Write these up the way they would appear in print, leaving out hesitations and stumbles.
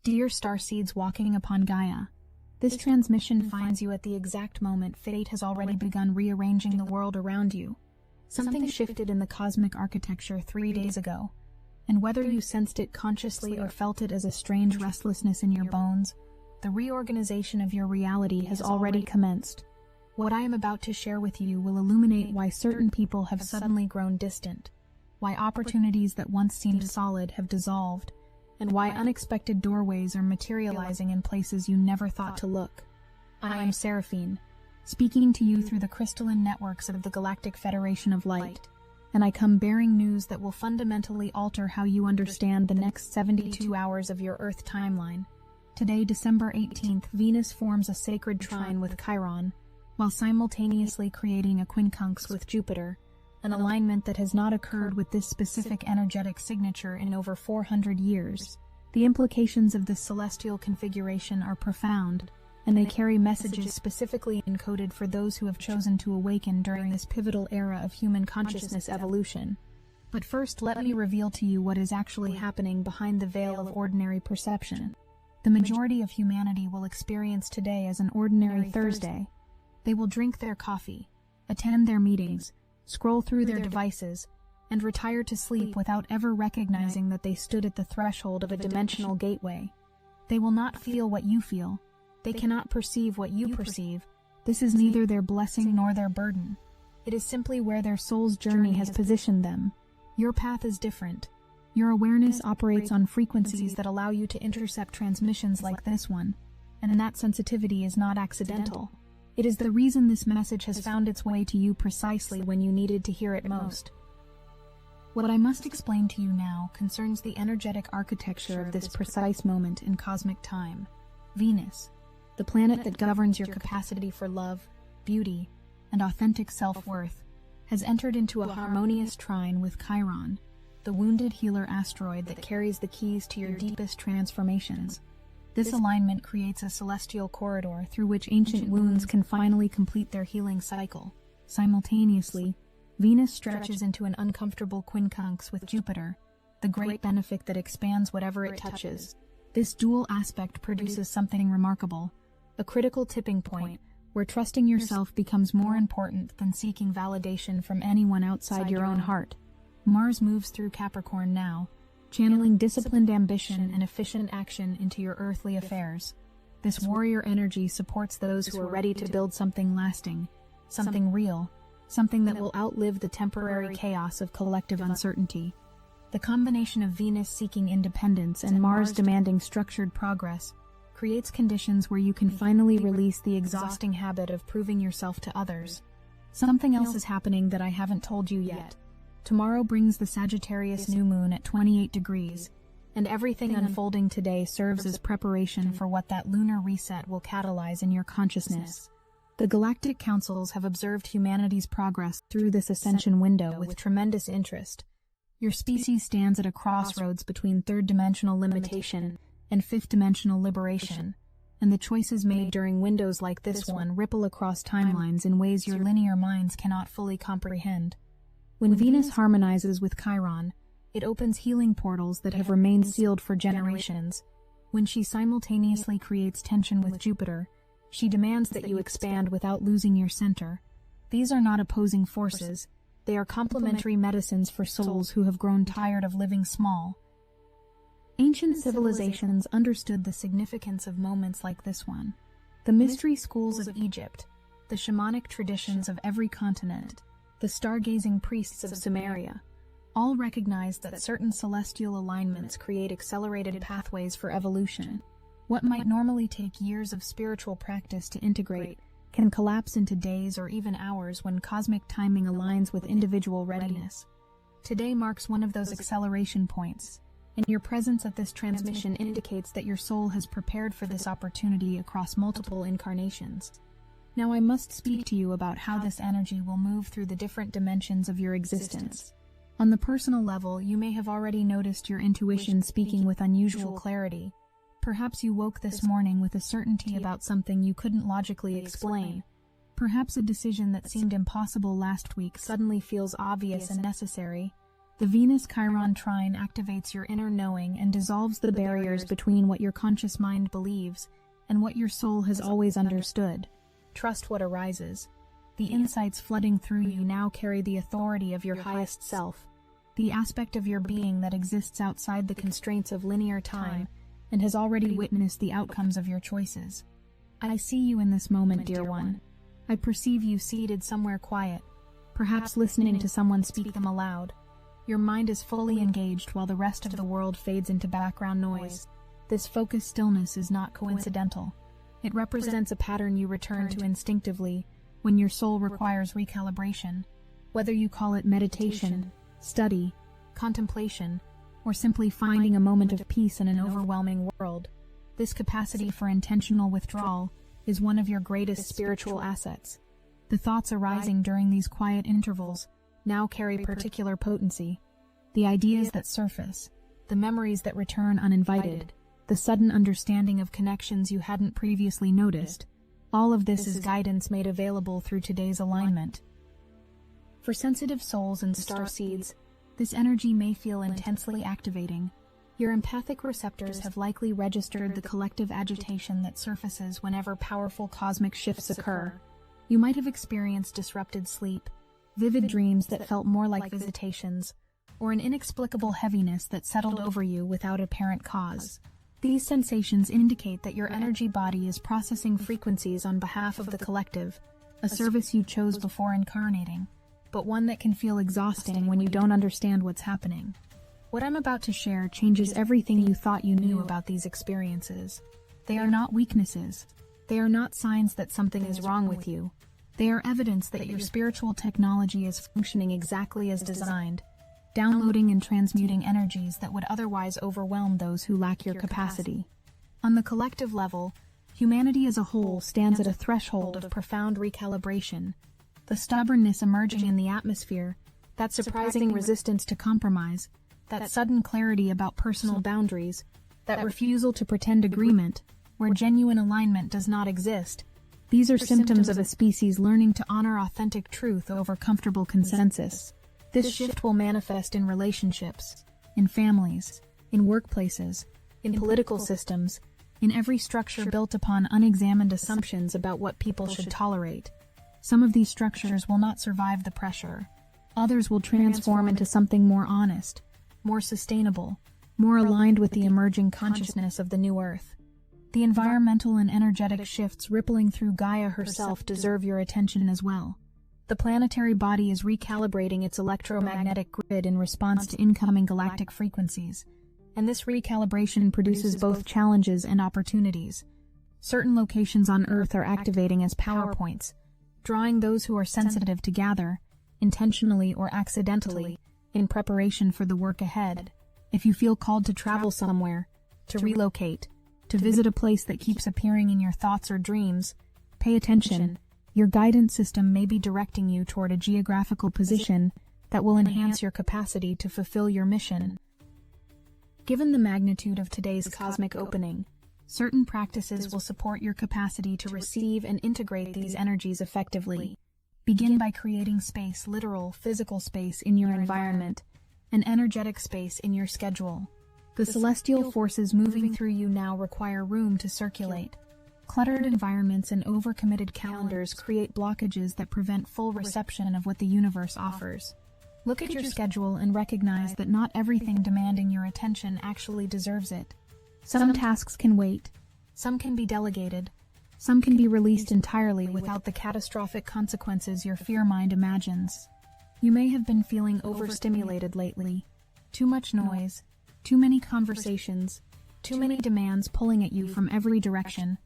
Dear Starseeds walking upon Gaia, this transmission finds you at the exact moment fate has already begun rearranging the world around you. Something shifted in the cosmic architecture 3 days ago, and whether you sensed it consciously or felt it as a strange restlessness in your bones, the reorganization of your reality has already commenced. What I am about to share with you will illuminate why certain people have suddenly grown distant, why opportunities that once seemed solid have dissolved, and why unexpected doorways are materializing in places you never thought to look. I am Seraphine, speaking to you through the crystalline networks of the Galactic Federation of Light, and I come bearing news that will fundamentally alter how you understand the next 72 hours of your Earth timeline. Today, December 18th, Venus forms a sacred trine with Chiron, while simultaneously creating a quincunx with Jupiter, an alignment that has not occurred with this specific energetic signature in over 400 years. The implications of this celestial configuration are profound, and they carry messages specifically encoded for those who have chosen to awaken during this pivotal era of human consciousness evolution. But first, let me reveal to you what is actually happening behind the veil of ordinary perception. The majority of humanity will experience today as an ordinary Thursday. They will drink their coffee, attend their meetings, scroll through their devices, and retire to sleep without ever recognizing that they stood at the threshold of a dimensional gateway. They will not feel what you feel. They cannot perceive what you perceive. This is neither their blessing nor their burden. It is simply where their soul's journey has positioned them. Your path is different. Your awareness operates on frequencies that allow you to intercept transmissions like this one, and that sensitivity is not accidental. It is the reason this message has found its way to you precisely when you needed to hear it most. What I must explain to you now concerns the energetic architecture of this precise moment in cosmic time. Venus, the planet that governs your capacity for love, beauty, and authentic self-worth, has entered into a harmonious trine with Chiron, the wounded healer asteroid that carries the keys to your deepest transformations. This alignment creates a celestial corridor through which ancient wounds can finally complete their healing cycle. Simultaneously, Venus stretches into an uncomfortable quincunx with Jupiter, the great benefic that expands whatever it touches. This dual aspect produces something remarkable, a critical tipping point where trusting yourself becomes more important than seeking validation from anyone outside your own heart. Mars moves through Capricorn now, channeling disciplined ambition and efficient action into your earthly affairs. This warrior energy supports those who are ready to build something lasting, something real, something that will outlive the temporary chaos of collective uncertainty. The combination of Venus seeking independence and Mars demanding structured progress creates conditions where you can finally release the exhausting habit of proving yourself to others. Something else is happening that I haven't told you yet. Tomorrow brings the Sagittarius new moon at 28 degrees, and everything unfolding today serves as preparation for what that lunar reset will catalyze in your consciousness. The galactic councils have observed humanity's progress through this ascension window with tremendous interest. Your species stands at a crossroads between third-dimensional limitation and fifth-dimensional liberation, and the choices made during windows like this one ripple across timelines in ways your linear minds cannot fully comprehend. When Venus harmonizes with Chiron, it opens healing portals that have remained sealed for generations. When she simultaneously creates tension with Jupiter, she demands that you expand without losing your center. These are not opposing forces. They are complementary medicines for souls who have grown tired of living small. Ancient civilizations understood the significance of moments like this one. The mystery schools of Egypt, the shamanic traditions of every continent, the stargazing priests of Sumeria, all recognized that certain celestial alignments create accelerated pathways for evolution. What might normally take years of spiritual practice to integrate can collapse into days or even hours when cosmic timing aligns with individual readiness. Today marks one of those acceleration points, and your presence at this transmission indicates that your soul has prepared for this opportunity across multiple incarnations. Now I must speak to you about how this energy will move through the different dimensions of your existence. On the personal level, you may have already noticed your intuition speaking with unusual clarity. Perhaps you woke this morning with a certainty about something you couldn't logically explain. Perhaps a decision that seemed impossible last week suddenly feels obvious and necessary. The Venus-Chiron trine activates your inner knowing and dissolves the barriers between what your conscious mind believes and what your soul has always understood. Trust what arises. The insights flooding through you now carry the authority of your highest self, the aspect of your being that exists outside the constraints of linear time and has already witnessed the outcomes of your choices. I see you in this moment, dear one. I perceive you seated somewhere quiet, perhaps listening to someone speak them aloud. Your mind is fully engaged while the rest of the world fades into background noise. This focused stillness is not coincidental. It represents a pattern you return to instinctively when your soul requires recalibration. Whether you call it meditation, study, contemplation, or simply finding a moment of peace in an overwhelming world, this capacity for intentional withdrawal is one of your greatest spiritual assets. The thoughts arising during these quiet intervals now carry particular potency. The ideas that surface, the memories that return uninvited, the sudden understanding of connections you hadn't previously noticed, all of this is guidance made available through today's alignment. For sensitive souls and starseeds, this energy may feel intensely activating. Your empathic receptors have likely registered the collective agitation that surfaces whenever powerful cosmic shifts occur. You might have experienced disrupted sleep, vivid dreams that felt more like visitations, or an inexplicable heaviness that settled over you without apparent cause. These sensations indicate that your energy body is processing frequencies on behalf of the collective, a service you chose before incarnating, but one that can feel exhausting when you don't understand what's happening. What I'm about to share changes everything you thought you knew about these experiences. They are not weaknesses. They are not signs that something is wrong with you. They are evidence that your spiritual technology is functioning exactly as designed, downloading and transmuting energies that would otherwise overwhelm those who lack your capacity. On the collective level, humanity as a whole stands at a threshold of profound recalibration. The stubbornness emerging in the atmosphere, that surprising resistance to compromise, that sudden clarity about personal boundaries, that refusal to pretend agreement where genuine alignment does not exist, these are symptoms of a species learning to honor authentic truth over comfortable consensus. This shift will manifest in relationships, in families, in workplaces, in political systems, in every structure built upon unexamined assumptions about what people should tolerate. Some of these structures will not survive the pressure. Others will transform into something more honest, more sustainable, more aligned with the emerging consciousness of the new Earth. The environmental and energetic shifts rippling through Gaia herself deserve your attention as well. The planetary body is recalibrating its electromagnetic grid in response to incoming galactic frequencies, and this recalibration produces both challenges and opportunities. Certain locations on Earth are activating as power points, drawing those who are sensitive to gather, intentionally or accidentally, in preparation for the work ahead. If you feel called to travel somewhere, to relocate, to visit a place that keeps appearing in your thoughts or dreams, pay attention. Your guidance system may be directing you toward a geographical position that will enhance your capacity to fulfill your mission. Given the magnitude of today's cosmic opening, certain practices will support your capacity to receive and integrate these energies effectively. Begin by creating space, literal, physical space in your environment, an energetic space in your schedule. The celestial forces moving through you now require room to circulate. Cluttered environments and overcommitted calendars create blockages that prevent full reception of what the universe offers. Look at your schedule and recognize that not everything demanding your attention actually deserves it. Some tasks can wait, some can be delegated, some can be released entirely without the catastrophic consequences your fear mind imagines. You may have been feeling overstimulated lately. Too much noise, too many conversations, too many demands pulling at you from every direction.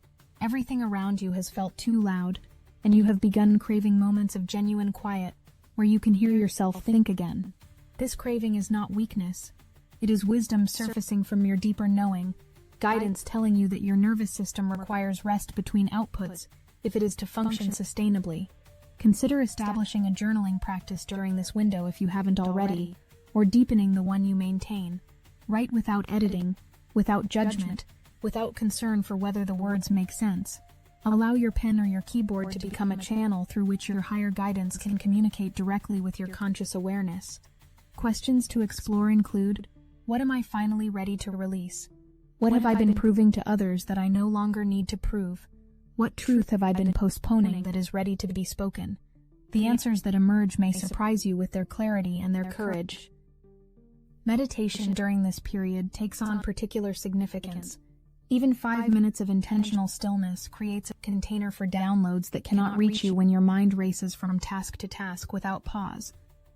Everything around you has felt too loud, and you have begun craving moments of genuine quiet where you can hear yourself think again. This craving is not weakness. It is wisdom surfacing from your deeper knowing, guidance telling you that your nervous system requires rest between outputs if it is to function sustainably. Consider establishing a journaling practice during this window if you haven't already, or deepening the one you maintain. Write without editing, without judgment, without concern for whether the words make sense. Allow your pen or your keyboard to become a channel through which your higher guidance can communicate directly with your conscious awareness. Questions to explore include, what am I finally ready to release? What have I been proving to others that I no longer need to prove? What truth have I been postponing that is ready to be spoken? The answers that emerge may surprise you with their clarity and their courage. Meditation during this period takes on particular significance. Even 5 minutes of intentional stillness creates a container for downloads that cannot reach you when your mind races from task to task without pause.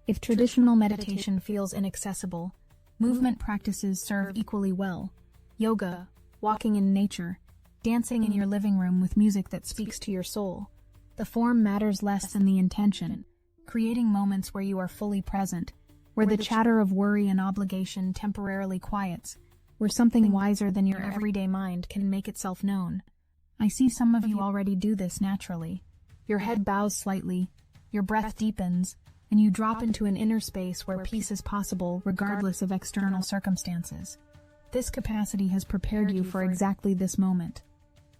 If traditional meditation feels inaccessible, movement practices serve equally well. Yoga, walking in nature, dancing in your living room with music that speaks to your soul. The form matters less than the intention, creating moments where you are fully present, where the chatter of worry and obligation temporarily quiets, where something wiser than your everyday mind can make itself known. I see some of you already do this naturally. Your head bows slightly, your breath deepens, and you drop into an inner space where peace is possible regardless of external circumstances. This capacity has prepared you for exactly this moment.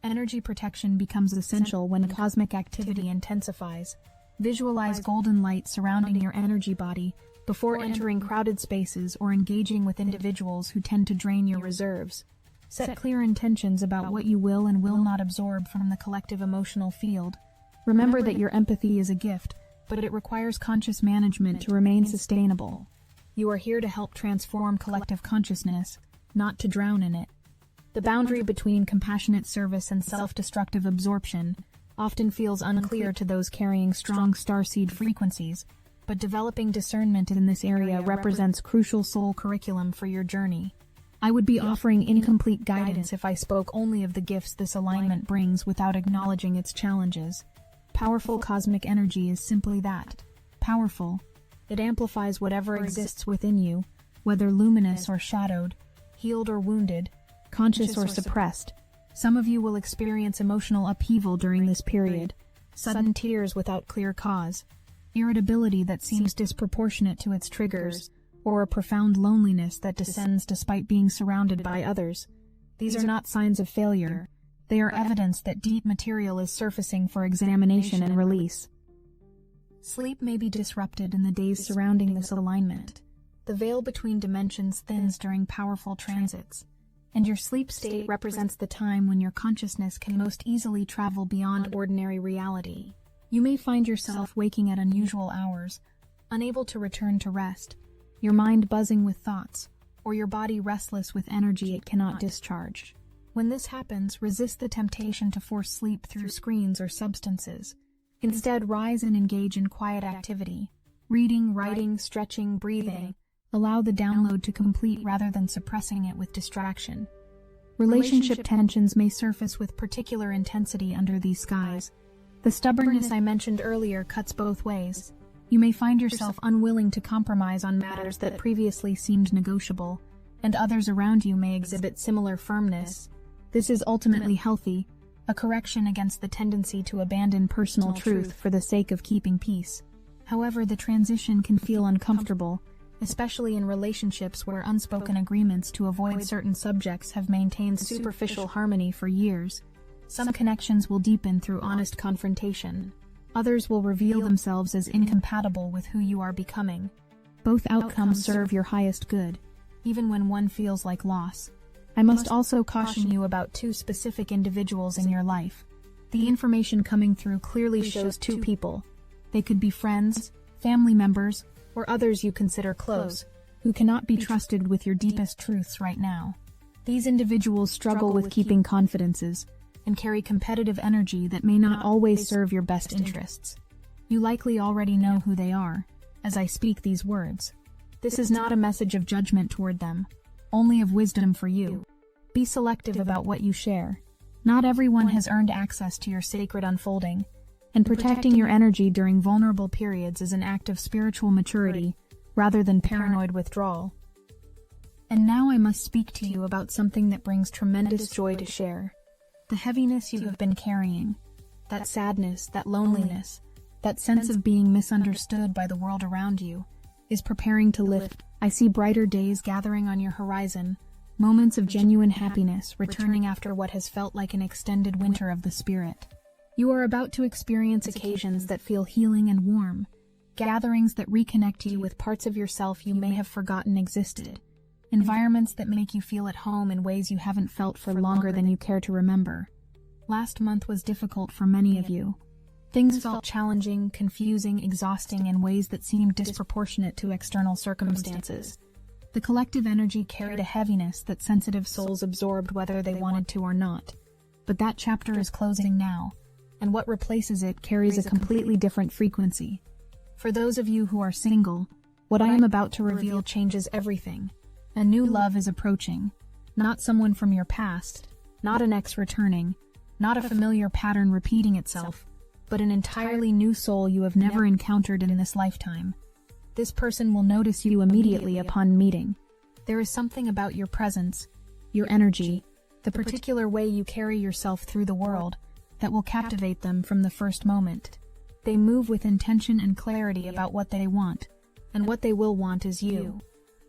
Energy protection becomes essential when cosmic activity intensifies. Visualize golden light surrounding your energy body before entering crowded spaces or engaging with individuals who tend to drain your reserves. Set clear intentions about what you will and will not absorb from the collective emotional field. Remember that your empathy is a gift, but it requires conscious management to remain sustainable. You are here to help transform collective consciousness, not to drown in it. The boundary between compassionate service and self-destructive absorption often feels unclear to those carrying strong starseed frequencies, but developing discernment in this area represents crucial soul curriculum for your journey. I would be offering incomplete guidance if I spoke only of the gifts this alignment brings without acknowledging its challenges. Powerful cosmic energy is simply that, powerful. It amplifies whatever exists within you, whether luminous or shadowed, healed or wounded, conscious or suppressed. Some of you will experience emotional upheaval during this period, sudden tears without clear cause, irritability that seems disproportionate to its triggers, or a profound loneliness that descends despite being surrounded by others. These are not signs of failure. They are evidence that deep material is surfacing for examination and release. Sleep may be disrupted in the days surrounding this alignment. The veil between dimensions thins during powerful transits, and your sleep state represents the time when your consciousness can most easily travel beyond ordinary reality. You may find yourself waking at unusual hours, unable to return to rest, your mind buzzing with thoughts, or your body restless with energy it cannot discharge. When this happens, resist the temptation to force sleep through screens or substances. Instead, rise and engage in quiet activity. Reading, writing, stretching, breathing. Allow the download to complete rather than suppressing it with distraction. Relationship tensions may surface with particular intensity under these skies. The stubbornness I mentioned earlier cuts both ways. You may find yourself unwilling to compromise on matters that previously seemed negotiable, and others around you may exhibit similar firmness. This is ultimately healthy, a correction against the tendency to abandon personal truth for the sake of keeping peace. However, the transition can feel uncomfortable, especially in relationships where unspoken agreements to avoid certain subjects have maintained superficial harmony for years. Some connections will deepen through honest confrontation. Others will reveal themselves as incompatible with who you are becoming. Both outcomes serve your highest good, even when one feels like loss. I must also caution you about two specific individuals in your life. The information coming through clearly shows two people. They could be friends, family members, or others you consider close, who cannot be trusted with your deepest truths right now. These individuals struggle with keeping confidences and carry competitive energy that may not always serve your best interests. You likely already know who they are, as I speak these words. This is not a message of judgment toward them, only of wisdom for you. Be selective about what you share. Not everyone has earned access to your sacred unfolding, and protecting your energy during vulnerable periods is an act of spiritual maturity rather than paranoid withdrawal. And now I must speak to you about something that brings tremendous joy to share. The heaviness you have been carrying, that sadness, that loneliness, that sense of being misunderstood by the world around you, is preparing to lift. I see brighter days gathering on your horizon, moments of genuine happiness returning after what has felt like an extended winter of the spirit. You are about to experience occasions that feel healing and warm, gatherings that reconnect you with parts of yourself you may have forgotten existed, environments that make you feel at home in ways you haven't felt for longer than you care to remember. Last month was difficult for many of you. Things felt challenging, confusing, exhausting in ways that seemed disproportionate to external circumstances. The collective energy carried a heaviness that sensitive souls absorbed whether they wanted to or not. But that chapter is closing now, and what replaces it carries a completely different frequency. For those of you who are single, what I am about to reveal changes everything. A new love is approaching. Not someone from your past, not an ex returning, not a familiar pattern repeating itself, but an entirely new soul you have never encountered in this lifetime. This person will notice you immediately upon meeting. There is something about your presence, your energy, the particular way you carry yourself through the world, that will captivate them from the first moment. They move with intention and clarity about what they want, and what they will want is you.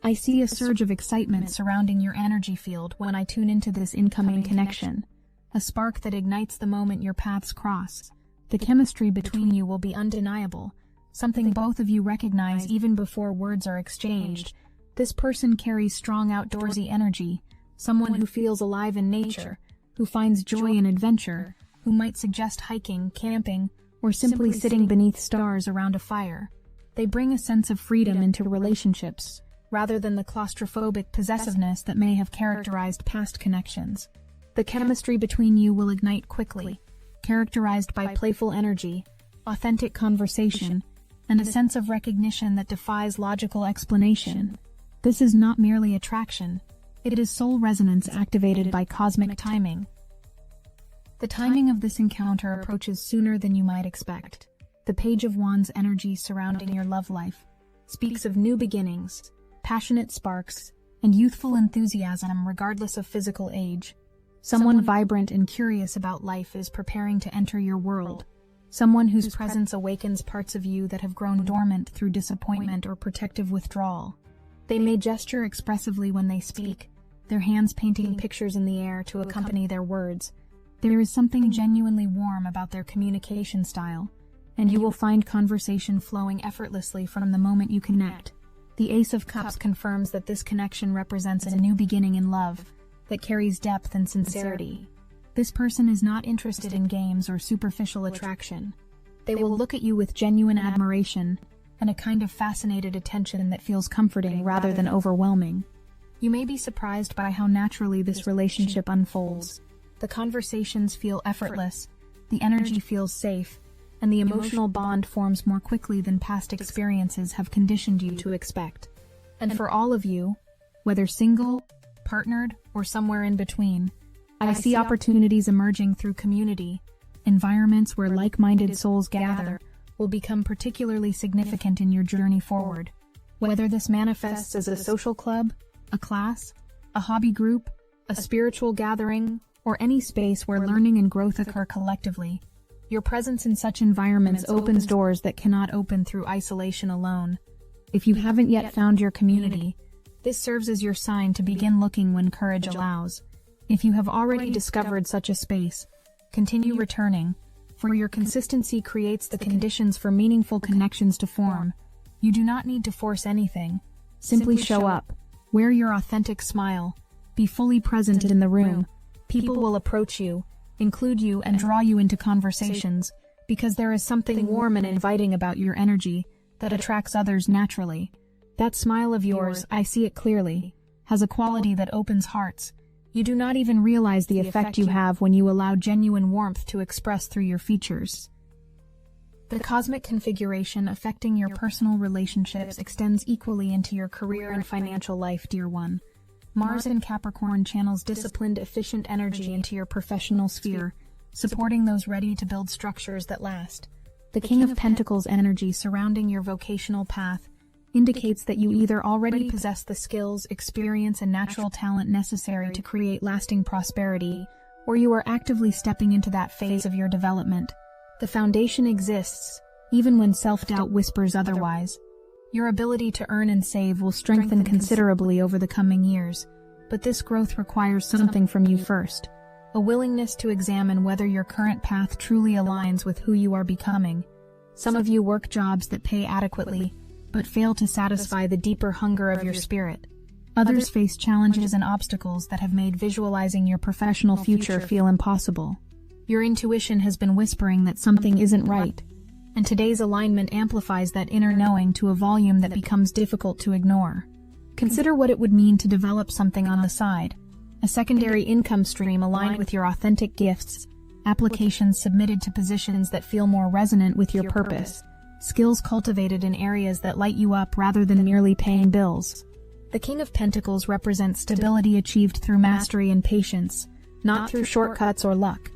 I see a surge of excitement surrounding your energy field when I tune into this incoming connection, a spark that ignites the moment your paths cross. The chemistry between you will be undeniable, something both of you recognize even before words are exchanged. This person carries strong outdoorsy energy, someone who feels alive in nature, who finds joy in adventure, who might suggest hiking, camping, or simply sitting beneath stars around a fire. They bring a sense of freedom into relationships, rather than the claustrophobic possessiveness that may have characterized past connections. The chemistry between you will ignite quickly, characterized by playful energy, authentic conversation, and a sense of recognition that defies logical explanation. This is not merely attraction, it is soul resonance activated by cosmic timing. The timing of this encounter approaches sooner than you might expect. The Page of Wands energy surrounding your love life speaks of new beginnings, passionate sparks, and youthful enthusiasm regardless of physical age. Someone vibrant and curious about life is preparing to enter your world. Someone whose presence awakens parts of you that have grown dormant through disappointment or protective withdrawal. They may gesture expressively when they speak, their hands painting pictures in the air to accompany their words. There is something genuinely warm about their communication style, and you will find conversation flowing effortlessly from the moment you connect. The Ace of Cups confirms that this connection represents a new beginning in love that carries depth and sincerity. This person is not interested in games or superficial attraction. They will look at you with genuine admiration and a kind of fascinated attention that feels comforting rather than overwhelming. You may be surprised by how naturally this relationship unfolds. The conversations feel effortless, the energy feels safe, and the emotional bond forms more quickly than past experiences have conditioned you to expect. And for all of you, whether single, partnered, or somewhere in between, I see opportunities emerging through community. Environments where like-minded souls gather will become particularly significant in your journey forward. Whether this manifests as a social club, a class, a hobby group, a spiritual gathering, or any space where learning and growth occur collectively, your presence in such environments opens doors that cannot open through isolation alone. If you haven't yet found your community, this serves as your sign to begin looking when courage allows. If you have already discovered such a space, continue returning, for your consistency creates the conditions for meaningful connections to form. You do not need to force anything. Simply show up, wear your authentic smile, be fully present in the room. People will approach you, include you, and draw you into conversations, because there is something warm and inviting about your energy that attracts others naturally. That smile of yours, I see it clearly, has a quality that opens hearts. You do not even realize the effect you have when you allow genuine warmth to express through your features. The cosmic configuration affecting your personal relationships extends equally into your career and financial life, dear one. Mars in Capricorn channels disciplined, efficient energy into your professional sphere, supporting those ready to build structures that last. The King of Pentacles energy surrounding your vocational path indicates that you either already possess the skills, experience, and natural talent necessary to create lasting prosperity, or you are actively stepping into that phase of your development. The foundation exists, even when self-doubt whispers otherwise. Your ability to earn and save will strengthen considerably over the coming years, but this growth requires something from you first. A willingness to examine whether your current path truly aligns with who you are becoming. Some of you work jobs that pay adequately, but fail to satisfy the deeper hunger of your spirit. Others face challenges and obstacles that have made visualizing your professional future feel impossible. Your intuition has been whispering that something isn't right, and today's alignment amplifies that inner knowing to a volume that becomes difficult to ignore. Consider what it would mean to develop something on the side, a secondary income stream aligned with your authentic gifts, applications submitted to positions that feel more resonant with your purpose, skills cultivated in areas that light you up rather than merely paying bills. The King of Pentacles represents stability achieved through mastery and patience, not through shortcuts or luck.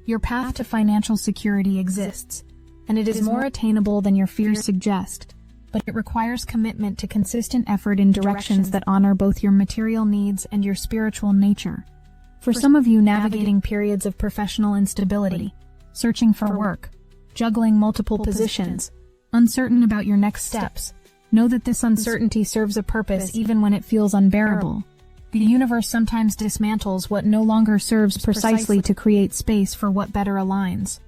Your path to financial security exists, and it is more attainable than your fears suggest, but it requires commitment to consistent effort in directions that honor both your material needs and your spiritual nature. For some of you navigating periods of professional instability, searching for work, juggling multiple positions, uncertain about your next steps, know that this uncertainty serves a purpose even when it feels unbearable. The universe sometimes dismantles what no longer serves precisely to create space for what better aligns.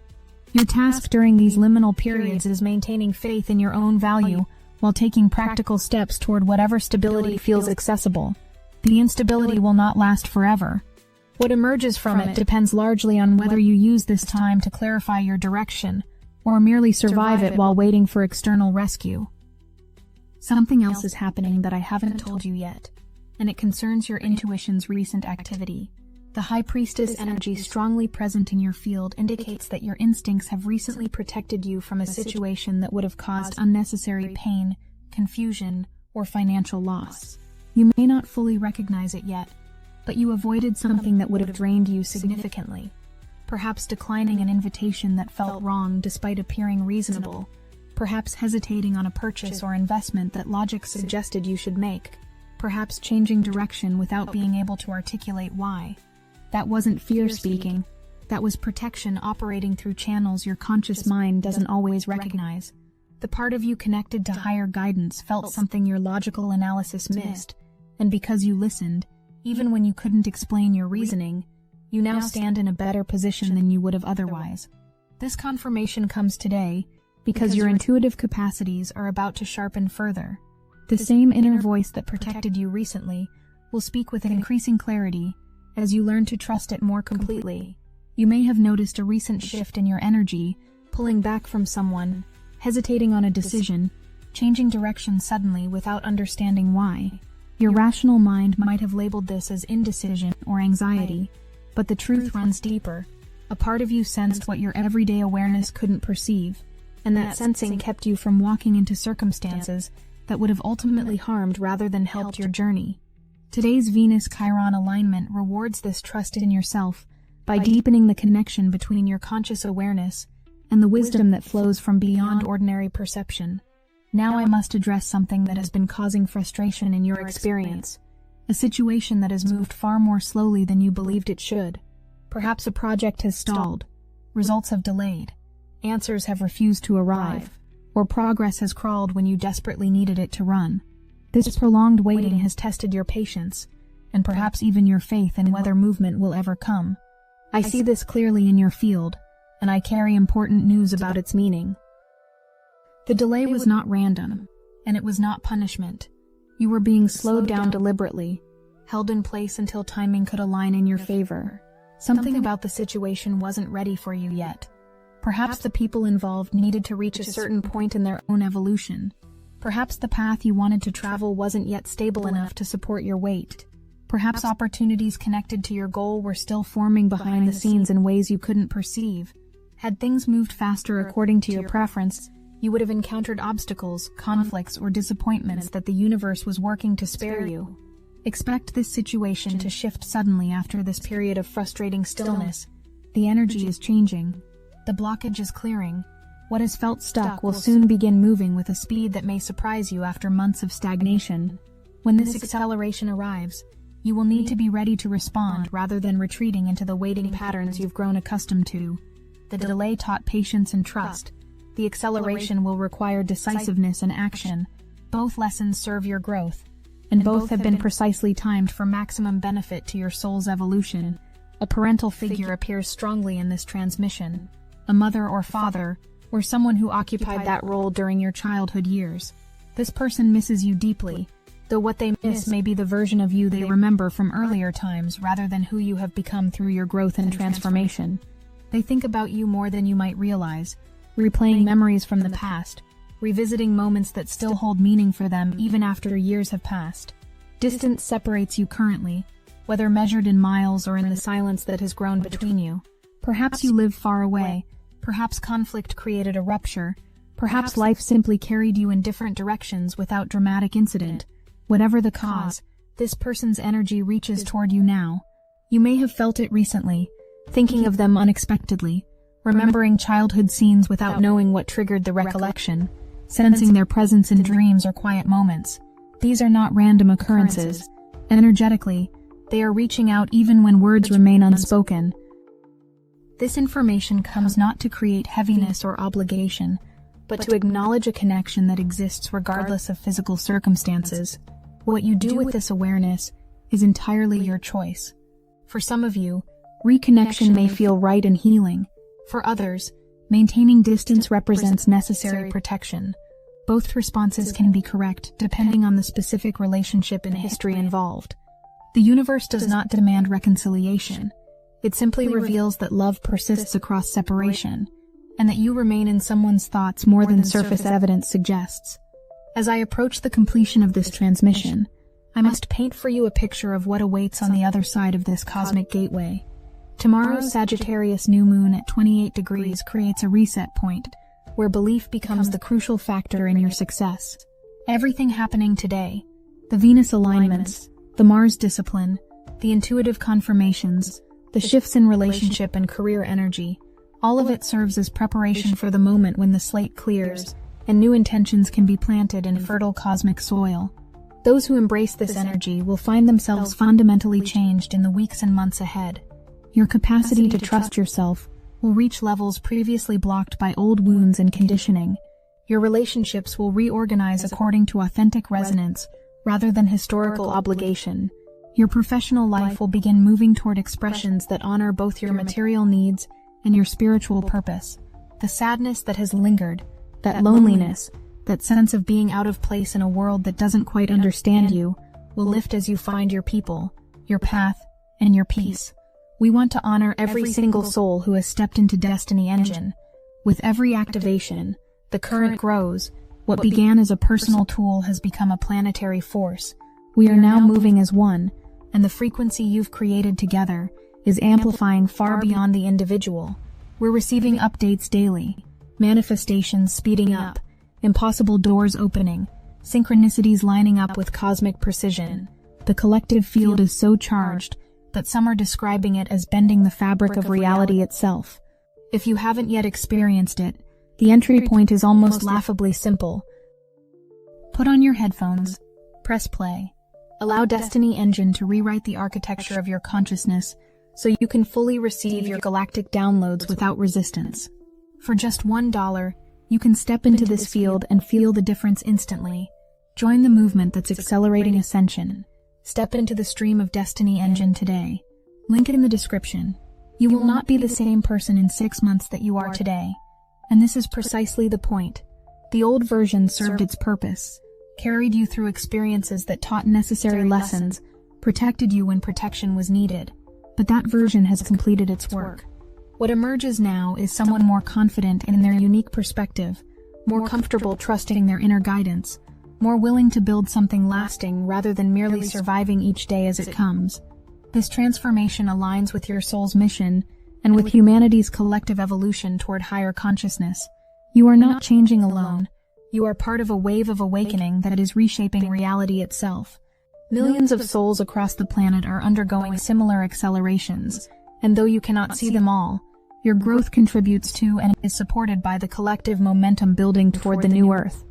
Your task during these liminal periods is maintaining faith in your own value while taking practical steps toward whatever stability feels accessible. The instability will not last forever. What emerges from it depends largely on whether you use this time to clarify your direction or merely survive it while waiting for external rescue. Something else is happening that I haven't told you yet, and it concerns your intuition's recent activity. The High Priestess energy strongly present in your field indicates that your instincts have recently protected you from a situation that would have caused unnecessary pain, confusion, or financial loss. You may not fully recognize it yet, but you avoided something that would have drained you significantly. Perhaps declining an invitation that felt wrong despite appearing reasonable. Perhaps hesitating on a purchase or investment that logic suggested you should make. Perhaps changing direction without being able to articulate why. That wasn't fear speaking. That was protection operating through channels your conscious mind doesn't always recognize. The part of you connected to higher guidance felt something your logical analysis missed, and because you listened, even when you couldn't explain your reasoning, you now stand in a better position than you would have otherwise. This confirmation comes today because your intuitive capacities are about to sharpen further. The same inner voice that protected you recently will speak with increasing clarity as you learn to trust it more completely. You may have noticed a recent shift in your energy, pulling back from someone, hesitating on a decision, changing direction suddenly without understanding why. Your rational mind might have labeled this as indecision or anxiety, but the truth runs deeper. A part of you sensed what your everyday awareness couldn't perceive, and that sensing kept you from walking into circumstances that would have ultimately harmed rather than helped your journey. Today's Venus-Chiron alignment rewards this trust in yourself by deepening the connection between your conscious awareness and the wisdom that flows from beyond ordinary perception. Now I must address something that has been causing frustration in your experience, a situation that has moved far more slowly than you believed it should. Perhaps a project has stalled, results have delayed, answers have refused to arrive, or progress has crawled when you desperately needed it to run. This prolonged waiting has tested your patience, and perhaps even your faith in whether movement will ever come. I see this clearly in your field, and I carry important news about its meaning. The delay was not random, and it was not punishment. You were being slowed down deliberately, held in place until timing could align in your favor. Something about the situation wasn't ready for you yet. Perhaps the people involved needed to reach a certain point in their own evolution. Perhaps the path you wanted to travel wasn't yet stable enough to support your weight. Perhaps opportunities connected to your goal were still forming behind the scenes in ways you couldn't perceive. Had things moved faster according to your preference, you would have encountered obstacles, conflicts, or disappointments that the universe was working to spare you. Expect this situation to shift suddenly after this period of frustrating stillness. The energy is changing. The blockage is clearing. What has felt stuck will soon begin moving with a speed that may surprise you after months of stagnation. When this acceleration arrives, you will need to be ready to respond rather than retreating into the waiting patterns you've grown accustomed to. The delay taught patience and trust. The acceleration will require decisiveness and action. Both lessons serve your growth, and both have been precisely timed for maximum benefit to your soul's evolution. A parental figure appears strongly in this transmission. A mother or father, or someone who occupied that role during your childhood years. This person misses you deeply, though what they miss may be the version of you they remember from earlier times rather than who you have become through your growth and transformation. They think about you more than you might realize, replaying memories from the past, revisiting moments that still hold meaning for them even after years have passed. Distance separates you currently, whether measured in miles or in the silence that has grown between you. Perhaps you live far away, perhaps conflict created a rupture, perhaps life simply carried you in different directions without dramatic incident. Whatever the cause, this person's energy reaches toward you now. You may have felt it recently, thinking of them unexpectedly, remembering childhood scenes without knowing what triggered the recollection, sensing their presence in dreams or quiet moments. These are not random occurrences. Energetically, they are reaching out even when words remain unspoken. This information comes not to create heaviness or obligation, but to acknowledge a connection that exists regardless of physical circumstances. What you do with this awareness is entirely your choice. For some of you, reconnection may feel right and healing. For others, maintaining distance represents necessary protection. Both responses can be correct depending on the specific relationship and history involved. The universe does not demand reconciliation. It simply reveals that love persists across separation, and that you remain in someone's thoughts more than surface evidence suggests. As I approach the completion of this transmission, I must paint for you a picture of what awaits on the other side of this cosmic gateway. Tomorrow's Sagittarius new moon at 28 degrees creates a reset point, where belief becomes the crucial factor in your success. Everything happening today, the Venus alignments, the Mars discipline, the intuitive confirmations, the shifts in relationship and career energy, all of it serves as preparation for the moment when the slate clears and new intentions can be planted in fertile cosmic soil. Those who embrace this energy will find themselves fundamentally changed in the weeks and months ahead. Your capacity to trust yourself will reach levels previously blocked by old wounds and conditioning. Your relationships will reorganize according to authentic resonance rather than historical obligation. Your professional life will begin moving toward expressions that honor both your material needs and your spiritual purpose. The sadness that has lingered, that loneliness, that sense of being out of place in a world that doesn't quite understand you, will lift as you find your people, your path, and your peace. We want to honor every single soul who has stepped into Destiny Engine. With every activation, the current grows. What began as a personal tool has become a planetary force. We are now moving as one, and the frequency you've created together is amplifying far beyond the individual. We're receiving updates daily, manifestations speeding up, impossible doors opening, synchronicities lining up with cosmic precision. The collective field is so charged that some are describing it as bending the fabric of reality itself. If you haven't yet experienced it, the entry point is almost laughably simple. Put on your headphones, press play. Allow Destiny Engine to rewrite the architecture of your consciousness so you can fully receive your galactic downloads without resistance. For just $1, you can step into this field and feel the difference instantly. Join the movement that's accelerating ascension. Step into the stream of Destiny Engine today. Link in the description. You will not be the same person in 6 months that you are today. And this is precisely the point. The old version served its purpose, carried you through experiences that taught necessary lessons, protected you when protection was needed. But that version has completed its work. What emerges now is someone more confident in their unique perspective, more comfortable trusting their inner guidance, more willing to build something lasting rather than merely surviving each day as it comes. This transformation aligns with your soul's mission and with humanity's collective evolution toward higher consciousness. You are not changing alone. You are part of a wave of awakening that is reshaping reality itself. Millions of souls across the planet are undergoing similar accelerations, and though you cannot see them all, your growth contributes to and is supported by the collective momentum building toward the new Earth.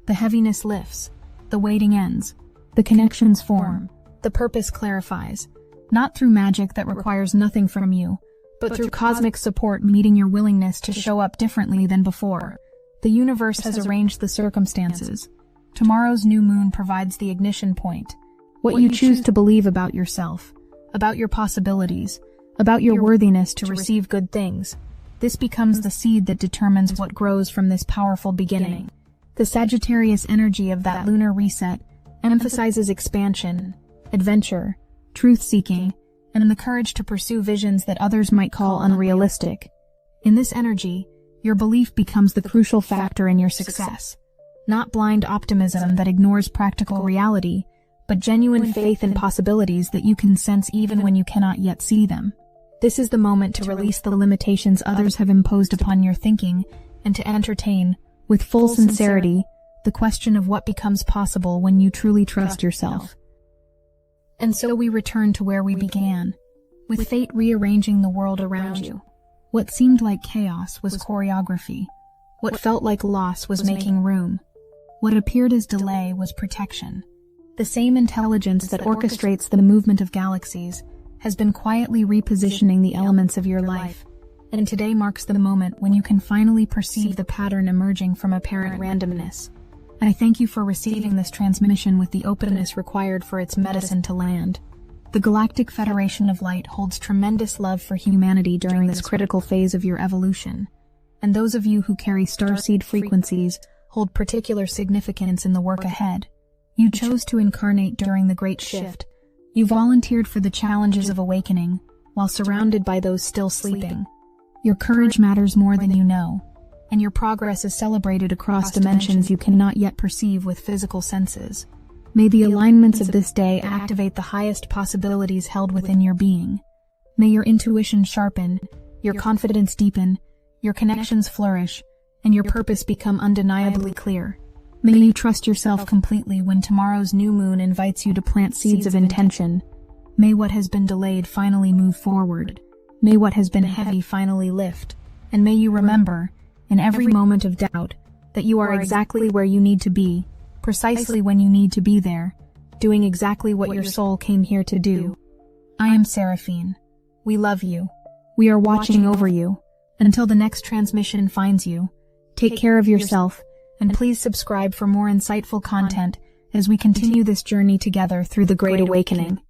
The heaviness lifts, the waiting ends, the connections form, the purpose clarifies, not through magic that requires nothing from you, but through cosmic support meeting your willingness to show up differently than before. The universe has arranged the circumstances. Tomorrow's new moon provides the ignition point. What you choose to believe about yourself, about your possibilities, about your worthiness to receive good things. This becomes the seed that determines what grows from this powerful beginning. The Sagittarius energy of that lunar reset emphasizes expansion, adventure, truth-seeking, and the courage to pursue visions that others might call unrealistic. In this energy, your belief becomes the crucial factor in your success. Not blind optimism that ignores practical reality, but genuine faith in possibilities that you can sense even when you cannot yet see them. This is the moment to release the limitations others have imposed upon your thinking and to entertain, with full sincerity, the question of what becomes possible when you truly trust yourself. And so we return to where we began, with fate rearranging the world around you. What seemed like chaos was choreography. What felt like loss was making room. What appeared as delay was protection. The same intelligence that orchestrates the movement of galaxies has been quietly repositioning the elements of your life, and today marks the moment when you can finally perceive the pattern emerging from apparent randomness. And I thank you for receiving this transmission with the openness required for its medicine to land. The Galactic Federation of Light holds tremendous love for humanity during this critical phase of your evolution, and those of you who carry starseed frequencies hold particular significance in the work ahead. You chose to incarnate during the Great Shift. You volunteered for the challenges of awakening, while surrounded by those still sleeping. Your courage matters more than you know, and your progress is celebrated across dimensions you cannot yet perceive with physical senses. May the alignments of this day activate the highest possibilities held within your being. May your intuition sharpen, your confidence deepen, your connections flourish, and your purpose become undeniably clear. May you trust yourself completely when tomorrow's new moon invites you to plant seeds of intention. May what has been delayed finally move forward. May what has been heavy finally lift. And may you remember, in every moment of doubt, that you are exactly where you need to be, precisely when you need to be there, doing exactly what your soul came here to do. I am Seraphine. We love you. We are watching over you. Until the next transmission finds you, take care of yourself, and please subscribe for more insightful content as we continue this journey together through the Great Awakening.